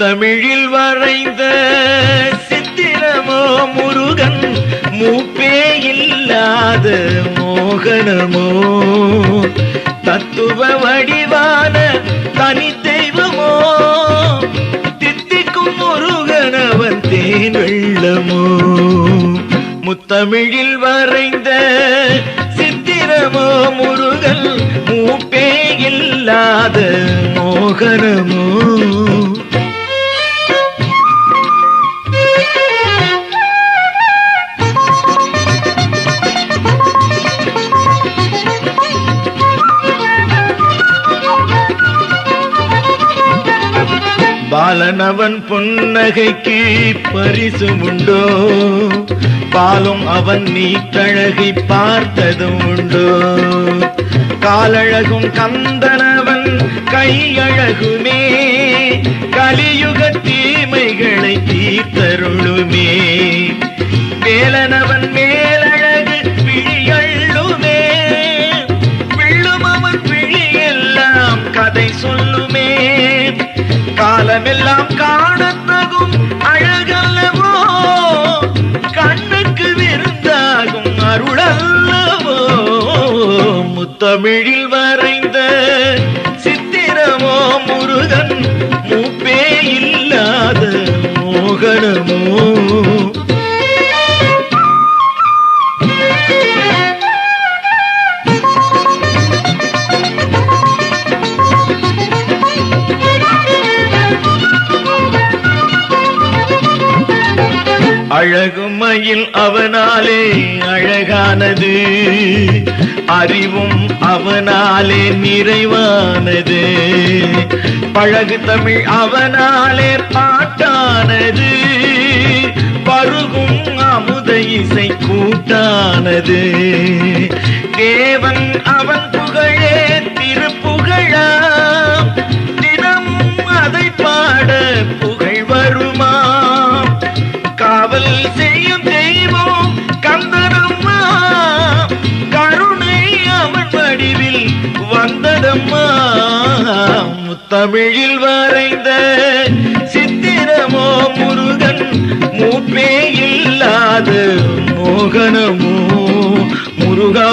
முத்தமிழில் வரைந்த சித்திரமோ முருகன் மூப்பே இல்லாத மோகனமோ தத்துவ வடிவான தனி தெய்வமோ தித்திக்கும் முருகனவன் தேன் வெள்ளமோ முத்தமிழில் வரைந்த சித்திரமோ முருகன் மூப்பே இல்லாத மோகனமோ பாலனவன் புன்னகைக்கு பரிசு உண்டோ பாலும் அவன் நீட்டழகை பார்த்ததும் உண்டோ காலழகும் கந்தனவன் கையழகுமே கலியுக தீமைகளை தீர்த்தருளுமே வேலனவன் மேலழகு விழியள்ளுமே விள்ளும் அவன் விழியெல்லாம் கதை சொல்லுமே காலமெல்லாம் காணத்தகும் அழகல்லவோ கண்ணுக்கு விருந்தாகும் அருளல்லவோ முத்தமிழில் வரைந்த சித்திரமோ முருகன் மூப்பே இல்லாத மோகனமோ அழகுமையில் அவனாலே அழகானது அறிவும் அவனாலே நிறைவானது பழகு தமிழ் அவனாலே பாட்டானது பருகும் அமுத இசை கூட்டானது தேவன் அவன் புகழே திருப்புகழாம் தினமும் அதை பாட புகழ் வருமா காவல் செய்யும் தெய்வம் கந்தனம்மா கருணை அவன் வடிவில் வந்ததம்மா முத்தமிழில் வரைந்த சித்திரமோ முருகன் மூப்பே இல்லாத மோகனமோ முருகா